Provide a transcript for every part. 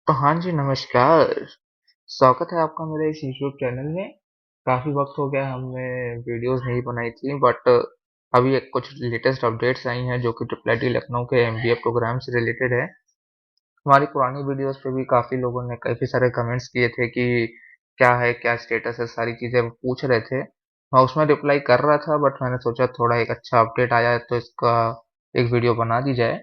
तो हाँ जी, नमस्कार। स्वागत है आपका मेरे इस यूट्यूब चैनल में। काफ़ी वक्त हो गया हमने वीडियोस नहीं बनाई थी, बट अभी एक कुछ लेटेस्ट अपडेट्स आई हैं जो कि ट्रिपल आईटी लखनऊ के एमबीए प्रोग्राम से रिलेटेड है। हमारी पुरानी वीडियोस पे भी काफ़ी लोगों ने काफ़ी सारे कमेंट्स किए थे कि क्या है, क्या स्टेटस है, सारी चीज़ें वो पूछ रहे थे। मैं उसमें रिप्लाई कर रहा था, बट मैंने सोचा थोड़ा एक अच्छा अपडेट आया है तो इसका एक वीडियो बना दी जाए।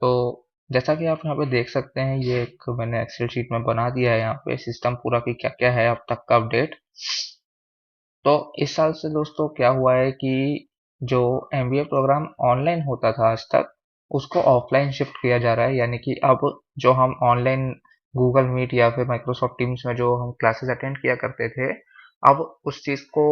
तो जैसा कि आप यहाँ पे देख सकते हैं, ये एक मैंने एक्सेल शीट में बना दिया है यहाँ पे सिस्टम पूरा कि क्या क्या है अब तक का अपडेट। तो इस साल से दोस्तों क्या हुआ है कि जो एमबीए प्रोग्राम ऑनलाइन होता था आज तक, उसको ऑफलाइन शिफ्ट किया जा रहा है। यानी कि अब जो हम ऑनलाइन गूगल मीट या फिर माइक्रोसॉफ्ट टीम्स में जो हम क्लासेस अटेंड किया करते थे, अब उस चीज़ को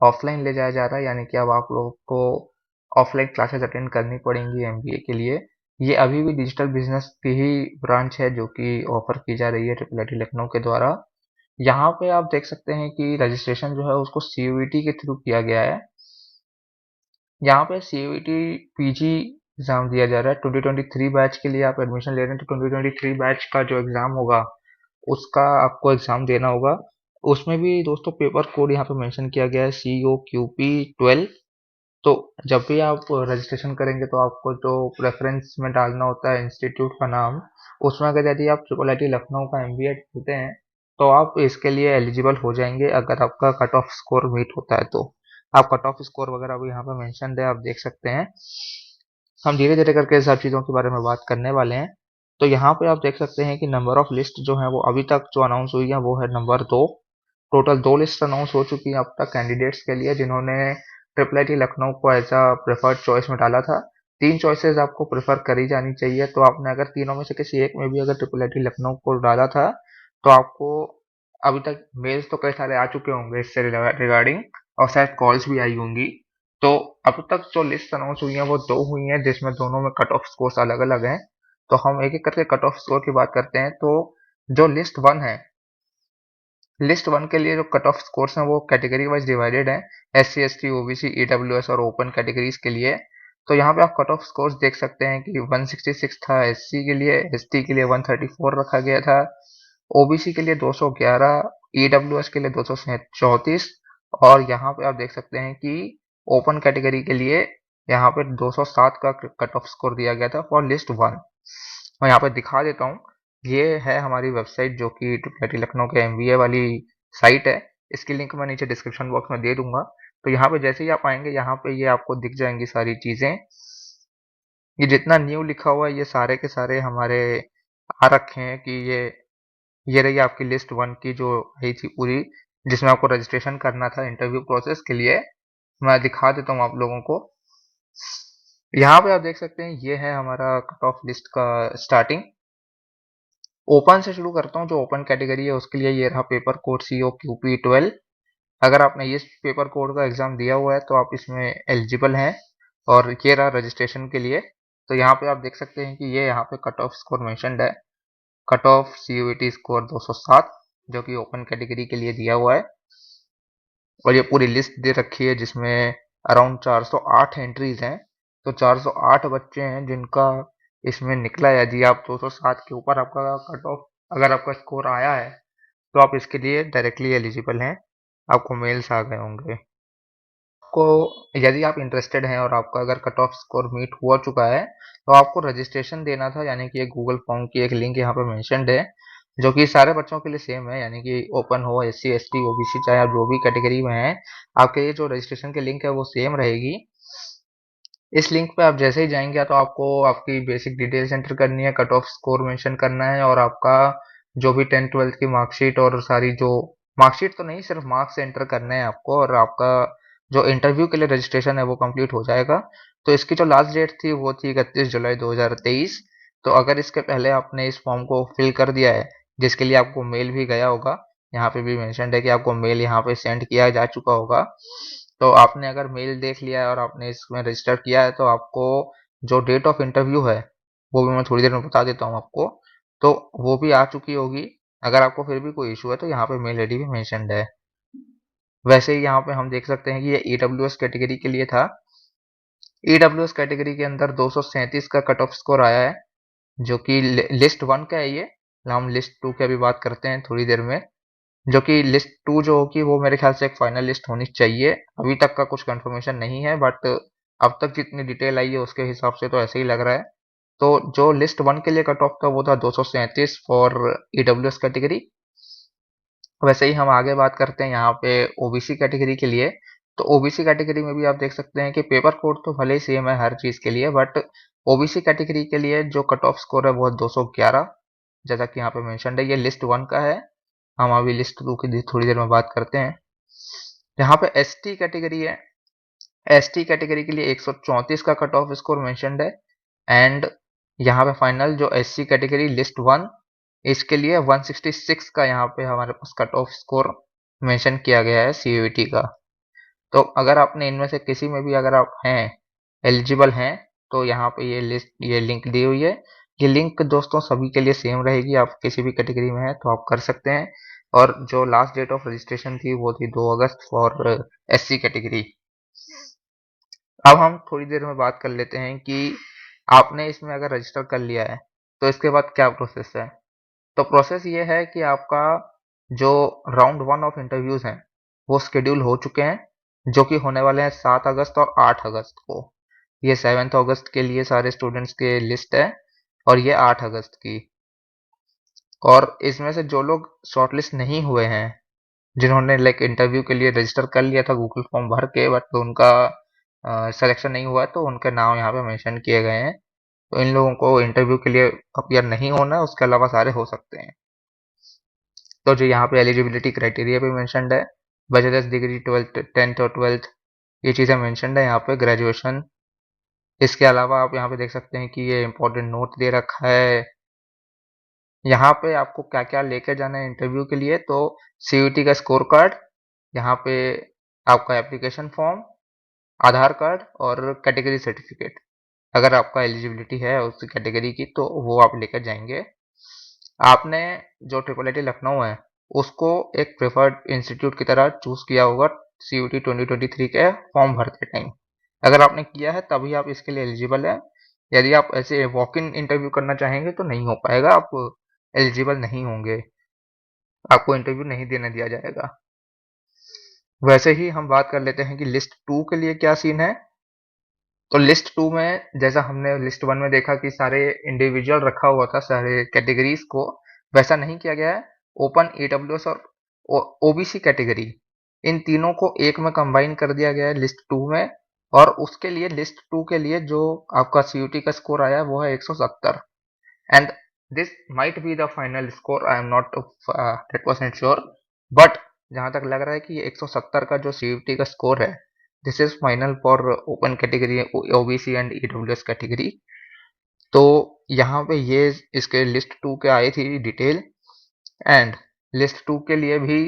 ऑफलाइन ले जाया जा रहा है। यानी कि अब आप लोगों को ऑफलाइन क्लासेस अटेंड करनी पड़ेंगी एमबीए के लिए। ये अभी भी डिजिटल बिजनेस की ही ब्रांच है जो कि ऑफर की जा रही है ट्रिपल आईटी लखनऊ के द्वारा। यहाँ पे आप देख सकते हैं कि रजिस्ट्रेशन जो है उसको सीयूईटी के थ्रू किया गया है। यहाँ पे सीयूईटी पीजी एग्जाम दिया जा रहा है। 2023 बैच के लिए आप एडमिशन ले रहे हैं तो 2023 बैच का जो एग्जाम होगा उसका आपको एग्जाम देना होगा। उसमें भी दोस्तों पेपर कोड यहाँ पे मेंशन किया गया है COQP12। तो जब भी आप रजिस्ट्रेशन करेंगे तो आपको जो प्रेफरेंस में डालना होता है इंस्टीट्यूट का नाम, उसमें अगर यदि आप ट्रिपल आईटी लखनऊ का एमबीए होते हैं तो आप इसके लिए एलिजिबल हो जाएंगे अगर आपका कट ऑफ स्कोर मीट होता है तो। आप कट ऑफ स्कोर वगैरह भी यहाँ पे मेंशन है, आप देख सकते हैं। हम धीरे धीरे करके सब चीज़ों के बारे में बात करने वाले हैं। तो यहाँ पे आप देख सकते हैं कि नंबर ऑफ लिस्ट जो है वो अभी तक जो अनाउंस हुई है वो है नंबर 2। टोटल 2 लिस्ट अनाउंस हो चुकी है अब तक कैंडिडेट्स के लिए जिन्होंने ट्रिपल आईटी लखनऊ को एज अ प्रेफर्ड चॉइस में डाला था। 3 चॉइसेस आपको प्रेफर करी जानी चाहिए, तो आपने अगर तीनों में से किसी एक में भी अगर ट्रिपल आईटी लखनऊ को डाला था तो आपको अभी तक मेल्स तो कई सारे आ चुके होंगे इससे रिगार्डिंग, और शायद कॉल्स भी आई होंगी। तो अब तक जो लिस्ट अनाउंस हुई है वो 2 हुई हैं जिसमें दोनों में कट ऑफ स्कोर्स अलग अलग हैं। तो हम एक एक करके कट ऑफ स्कोर की बात करते हैं। तो जो लिस्ट 1 है, लिस्ट 1 के लिए जो कट ऑफ स्कोर्स हैं वो कैटेगरी वाइज डिवाइडेड है। SC ST OBC EWS और ओपन कैटेगरीज के लिए। तो यहाँ पे आप कट ऑफ स्कोर्स देख सकते हैं कि 166 था SC के लिए, ST के लिए 134 रखा गया था, OBC के लिए 211, EWS के लिए 234, और यहाँ पे आप देख सकते हैं कि ओपन कैटेगरी के लिए यहाँ पे 207 का कट ऑफ स्कोर दिया गया था फॉर लिस्ट 1। मैं यहाँ पे दिखा देता हूँ। ये है हमारी वेबसाइट जो कि ट्रिपल आईटी लखनऊ के एमबीए वाली साइट है। इसकी लिंक मैं नीचे डिस्क्रिप्शन बॉक्स में दे दूंगा। तो यहाँ पे जैसे ही आप आएंगे यहाँ पे ये आपको दिख जाएंगी सारी चीज़ें। ये जितना न्यू लिखा हुआ है ये सारे के सारे हमारे आ रखे हैं कि ये रही आपकी लिस्ट 1 की जो आई थी पूरी, जिसमें आपको रजिस्ट्रेशन करना था इंटरव्यू प्रोसेस के लिए। मैं दिखा देता हूँ आप लोगों को। यहाँ पे आप देख सकते हैं ये है हमारा कट ऑफ लिस्ट का स्टार्टिंग। ओपन से शुरू करता हूँ। जो ओपन कैटेगरी है उसके लिए ये रहा पेपर कोड COQP12। अगर आपने इस पेपर कोड का एग्जाम दिया हुआ है तो आप इसमें एलिजिबल हैं। और ये रहा रजिस्ट्रेशन के लिए। तो यहाँ पे आप देख सकते हैं कि ये यहाँ पे कट ऑफ स्कोर मेंशन्ड है। कट ऑफ CUET स्कोर 207 जो कि ओपन कैटेगरी के लिए दिया हुआ है। और ये पूरी लिस्ट दे रखी है जिसमें अराउंड 408 एंट्रीज हैं। तो 408 बच्चे हैं जिनका इसमें निकला है। यदि आप 207 के ऊपर आपका कट ऑफ अगर आपका स्कोर आया है तो आप इसके लिए डायरेक्टली एलिजिबल हैं। आपको मेल्स आ गए होंगे। को यदि आप इंटरेस्टेड हैं और आपका अगर कट ऑफ स्कोर मीट हो चुका है तो आपको रजिस्ट्रेशन देना था। यानी कि एक गूगल फॉर्म की एक लिंक यहाँ पे मेंशन्ड है जो कि सारे बच्चों के लिए सेम है। यानी कि ओपन हो, SC ST OBC, चाहे आप जो भी कैटेगरी में हैं, आपके ये जो रजिस्ट्रेशन की लिंक है वो सेम रहेगी। इस लिंक पे आप जैसे ही जाएंगे तो आपको आपकी बेसिक डिटेल्स एंटर करनी है, कट ऑफ स्कोर मेंशन करना है, और आपका जो भी 10th 12th की मार्कशीट और सारी जो मार्कशीट तो नहीं, सिर्फ मार्क्स एंटर करने हैं आपको, और आपका जो इंटरव्यू के लिए रजिस्ट्रेशन है वो कंप्लीट हो जाएगा। तो इसकी जो लास्ट डेट थी वो थी 31 जुलाई 2023। तो अगर इसके पहले आपने इस फॉर्म को फिल कर दिया है, जिसके लिए आपको मेल भी गया होगा, यहाँ पे भी मेंशन है कि आपको मेल यहाँ पे सेंड किया जा चुका होगा। तो आपने अगर मेल देख लिया है और आपने इसमें रजिस्टर किया है तो आपको जो डेट ऑफ इंटरव्यू है वो भी मैं थोड़ी देर में बता देता हूँ आपको। तो वो भी आ चुकी होगी। अगर आपको फिर भी कोई इशू है तो यहाँ पे मेल आईडी भी मेंशन्ड है। वैसे ही यहाँ पे हम देख सकते हैं कि ये EWS कैटेगरी के लिए था। EWS कैटेगरी के अंदर 237 का कट ऑफ स्कोर आया है जो कि लिस्ट 1 का है ये। हम लिस्ट 2 की अभी बात करते हैं थोड़ी देर में, जो कि लिस्ट 2 जो होगी वो मेरे ख्याल से एक फाइनल लिस्ट होनी चाहिए। अभी तक का कुछ कंफर्मेशन नहीं है, बट अब तक जितनी डिटेल आई है उसके हिसाब से तो ऐसे ही लग रहा है। तो जो लिस्ट 1 के लिए कट ऑफ था वो था 237 फॉर ईडब्ल्यूएस कैटेगरी। वैसे ही हम आगे बात करते हैं यहाँ पे ओबीसी कैटेगरी के लिए। तो ओबीसी कैटेगरी में भी आप देख सकते हैं कि पेपर कोड तो भले ही सेम है हर चीज़ के लिए, बट ओबीसी कैटेगरी के लिए जो कट ऑफ स्कोर है वो है 211, जैसा कि यहाँ पे मेंशन है। ये लिस्ट 1 का है। हम अभी लिस्ट 2 की थोड़ी देर में बात करते हैं। यहाँ पे एसटी कैटेगरी है। एसटी कैटेगरी के लिए 134 का कट ऑफ स्कोर मेंशन्ड है। एंड यहाँ पे फाइनल जो एससी कैटेगरी लिस्ट 1, इसके लिए 166 का यहाँ पे हमारे पास कट ऑफ स्कोर मेंशन किया गया है सीयूईटी का। तो अगर आपने इनमें से किसी में भी अगर आप हैं, एलिजिबल हैं, तो यहाँ पे ये लिंक दी हुई है। ये लिंक दोस्तों सभी के लिए सेम रहेगी। आप किसी भी कैटेगरी में हैं तो आप कर सकते हैं। और जो लास्ट डेट ऑफ रजिस्ट्रेशन थी वो थी 2 अगस्त फॉर एससी कैटेगरी। अब हम थोड़ी देर में बात कर लेते हैं कि आपने इसमें अगर रजिस्टर कर लिया है तो इसके बाद क्या प्रोसेस है। तो प्रोसेस ये है कि आपका जो राउंड 1 ऑफ इंटरव्यूज हैं वो शेड्यूल हो चुके हैं, जो कि होने वाले हैं 7 अगस्त और 8 अगस्त को। ये 7 अगस्त के लिए सारे स्टूडेंट्स के लिस्ट है, और ये 8 अगस्त की। और इसमें से जो लोग शॉर्टलिस्ट नहीं हुए हैं, जिन्होंने लाइक इंटरव्यू के लिए रजिस्टर कर लिया था गूगल फॉर्म भर के, बट उनका सिलेक्शन नहीं हुआ, तो उनके नाम यहाँ पे मेंशन किए गए हैं। तो इन लोगों को इंटरव्यू के लिए अपीयर नहीं होना है, उसके अलावा सारे हो सकते हैं। तो जो यहाँ पे एलिजिबिलिटी क्राइटेरिया भी मेंशन्ड है, बैचलर्स डिग्री 12th 10th और 12th, ये चीज़ें मेंशन्ड है यहाँ पे, ग्रेजुएशन। इसके अलावा आप यहाँ पे देख सकते हैं कि ये इंपॉर्टेंट नोट दे रखा है। यहाँ पे आपको क्या क्या लेके जाना है इंटरव्यू के लिए, तो सीयूटी का स्कोर कार्ड, यहाँ पे आपका एप्लीकेशन फॉर्म, आधार कार्ड और कैटेगरी सर्टिफिकेट। अगर आपका एलिजिबिलिटी है उस कैटेगरी की तो वो आप लेकर जाएंगे। आपने जो ट्रिपल आई टी लखनऊ है उसको एक प्रेफर्ड इंस्टीट्यूट की तरह चूज किया होगा सीयूटी 2023 के फॉर्म भरते टाइम। अगर आपने किया है तभी आप इसके लिए एलिजिबल है। यदि आप ऐसे वॉक इन इंटरव्यू करना चाहेंगे तो नहीं हो पाएगा, आप एलिजिबल नहीं होंगे, आपको इंटरव्यू नहीं देने दिया जाएगा। वैसे ही हम बात कर लेते हैं कि लिस्ट 2 के लिए क्या सीन है। तो लिस्ट 2 में जैसा हमने लिस्ट 1 में देखा कि सारे इंडिविजुअल रखा हुआ था सारे कैटेगरीज को, वैसा नहीं किया गया है। ओपन ईडब्ल्यूएस और ओबीसी कैटेगरी, इन तीनों को एक में कंबाइन कर दिया गया है लिस्ट 2 में। और उसके लिए लिस्ट 2 के लिए जो आपका सीयूटी का स्कोर आया है वो है 170। And this might be the final score, I am not 100% sure, but जहां तक लग रहा है कि ये 170 का जो सीयूटी का स्कोर है, this is final for open category, OBC and EWS category. तो यहाँ पे ये इसके लिस्ट 2 के आई थी डिटेल। एंड लिस्ट 2 के लिए भी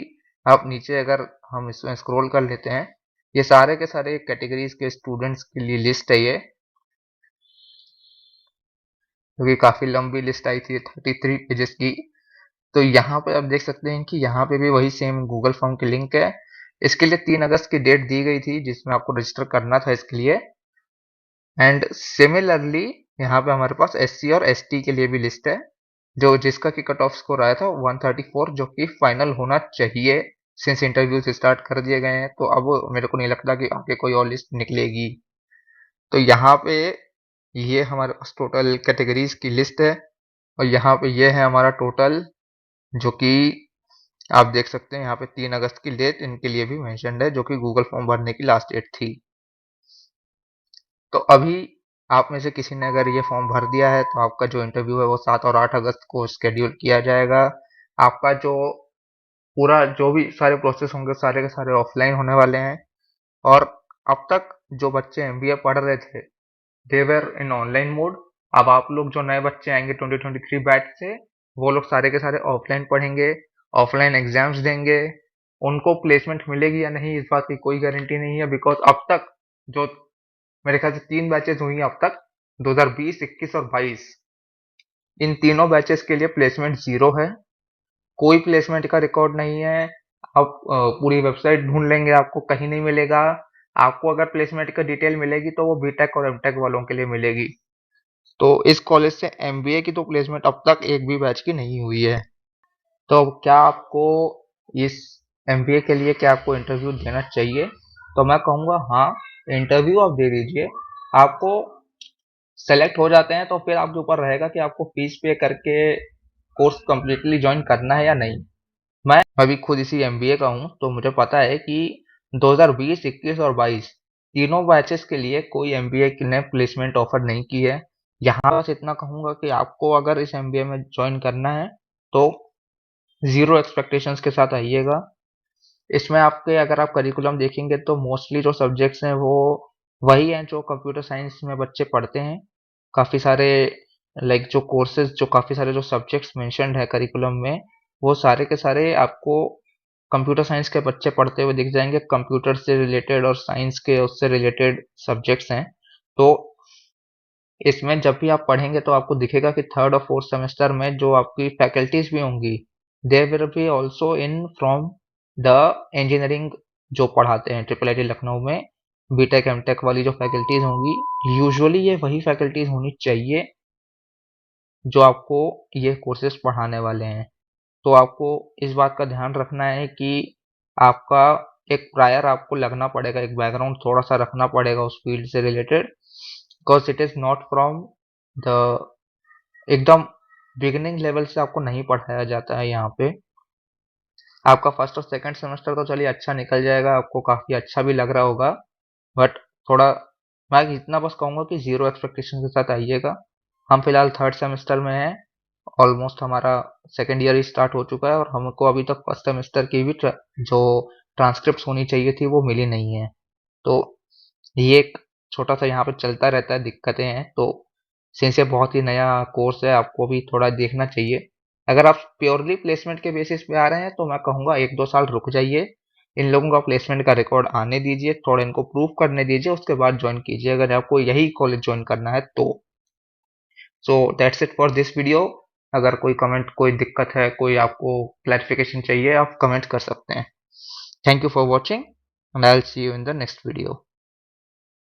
आप नीचे अगर हम इसमें स्क्रॉल कर लेते हैं, ये सारे के सारे कैटेगरीज के स्टूडेंट्स के लिए लिस्ट है ये, क्योंकि काफी लंबी लिस्ट आई थी 33 पेजेस की। तो यहाँ पे आप देख सकते हैं कि यहाँ पे भी वही सेम गूगल फॉर्म की लिंक है। इसके लिए 3 अगस्त की डेट दी गई थी जिसमें आपको रजिस्टर करना था इसके लिए। एंड सिमिलरली यहाँ पे हमारे पास एससी और एसटी के लिए भी लिस्ट है, जो जिसका की कट ऑफ स्कोर आया था 134, जो कि फाइनल होना चाहिए सिंस इंटरव्यूज स्टार्ट कर दिए गए हैं। तो अब मेरे को नहीं लगता कि आगे कोई और लिस्ट निकलेगी। तो यहाँ पे ये हमारे पास टोटल कैटेगरीज की लिस्ट है, और यहाँ पे ये है हमारा टोटल, जो कि आप देख सकते हैं यहाँ पे 3 अगस्त की डेट इनके लिए भी मेंशन्ड है, जो कि गूगल फॉर्म भरने की लास्ट डेट थी। तो अभी आप में से किसी ने अगर ये फॉर्म भर दिया है तो आपका जो इंटरव्यू है वो 7 और 8 अगस्त को शेड्यूल किया जाएगा। आपका जो पूरा जो भी सारे प्रोसेस होंगे सारे के सारे ऑफलाइन होने वाले हैं। और अब तक जो बच्चे एमबीए पढ़ रहे थे दे वर इन ऑनलाइन मोड। अब आप लोग जो नए बच्चे आएंगे 2023 बैच से, वो लोग सारे के सारे ऑफलाइन पढ़ेंगे, ऑफलाइन एग्जाम्स देंगे। उनको प्लेसमेंट मिलेगी या नहीं इस बात की कोई गारंटी नहीं है, बिकॉज अब तक जो मेरे ख्याल से 3 बैचेस हुई हैं अब तक, 2020, 21 और 22, इन तीनों बैचेस के लिए प्लेसमेंट जीरो है। कोई प्लेसमेंट का रिकॉर्ड नहीं है। आप पूरी वेबसाइट ढूंढ लेंगे आपको कहीं नहीं मिलेगा। आपको अगर प्लेसमेंट का डिटेल मिलेगी तो वो बीटेक और एमटेक वालों के लिए मिलेगी। तो इस कॉलेज से एमबीए की तो प्लेसमेंट अब तक एक भी बैच की नहीं हुई है। तो क्या आपको इस एमबीए के लिए क्या आपको इंटरव्यू देना चाहिए? तो मैं कहूँगा हाँ, इंटरव्यू आप दे दीजिए। आपको सेलेक्ट हो जाते हैं तो फिर आपके ऊपर रहेगा कि आपको फीस पे करके कोर्स कम्प्लीटली ज्वाइन करना है या नहीं। मैं अभी खुद इसी एमबीए का हूँ, तो मुझे पता है कि 2020, 21 और 22 तीनों बैचेस के लिए कोई एमबीए ने प्लेसमेंट ऑफर नहीं की है। यहाँ बस इतना कहूँगा कि आपको अगर इस एमबीए में ज्वाइन करना है तो ज़ीरो एक्सपेक्टेशंस के साथ आइएगा। इसमें आपके अगर आप करिकुलम देखेंगे तो मोस्टली जो सब्जेक्ट्स हैं वो वही हैं जो कंप्यूटर साइंस में बच्चे पढ़ते हैं। काफ़ी सारे लाइक जो कोर्सेज जो काफ़ी सारे जो सब्जेक्ट्स मेंशन्ड है करिकुलम में, वो सारे के सारे आपको कंप्यूटर साइंस के बच्चे पढ़ते हुए दिख जाएंगे। कंप्यूटर से रिलेटेड और साइंस के उससे रिलेटेड सब्जेक्ट्स हैं। तो इसमें जब भी आप पढ़ेंगे तो आपको दिखेगा कि थर्ड और फोर्थ सेमेस्टर में जो आपकी फैकल्टीज भी होंगी, they will be also in from the engineering जो पढ़ाते हैं ट्रिपल आई लखनऊ में। बीटेक एमटेक वाली जो फैकल्टीज होंगी, यूजुअली ये वही फैकल्टीज होनी चाहिए जो आपको ये कोर्सेज पढ़ाने वाले हैं। तो आपको इस बात का ध्यान रखना है कि आपका एक प्रायर आपको लगना पड़ेगा, एक बैकग्राउंड थोड़ा सा रखना पड़ेगा उस फील्ड से related, because it is not from the एकदम बिगिनिंग लेवल से आपको नहीं पढ़ाया जाता है यहाँ पे। आपका फर्स्ट और सेकंड सेमेस्टर तो चलिए अच्छा निकल जाएगा, आपको काफ़ी अच्छा भी लग रहा होगा, बट थोड़ा मैं इतना बस कहूँगा कि ज़ीरो एक्सपेक्टेशन के साथ आइएगा। हम फिलहाल थर्ड सेमेस्टर में हैं, ऑलमोस्ट हमारा सेकेंड ईयर ही स्टार्ट हो चुका है और हमको अभी तक फर्स्ट सेमेस्टर की भी जो ट्रांसक्रिप्ट होनी चाहिए थी वो मिली नहीं है। तो ये एक छोटा सा यहाँ पे चलता रहता है, दिक्कतें हैं। तो सिंस ये बहुत ही नया कोर्स है, आपको भी थोड़ा देखना चाहिए। अगर आप प्योरली प्लेसमेंट के बेसिस पे आ रहे हैं तो मैं कहूँगा 1-2 साल रुक जाइए, इन लोगों का प्लेसमेंट का रिकॉर्ड आने दीजिए, थोड़ा इनको प्रूव करने दीजिए, उसके बाद ज्वाइन कीजिए अगर आपको यही कॉलेज ज्वाइन करना है तो। So that's it for this video. अगर कोई कमेंट कोई दिक्कत है, कोई आपको क्लैरिफिकेशन चाहिए, आप कमेंट कर सकते हैं। Thank you for watching and I will see you in the next video.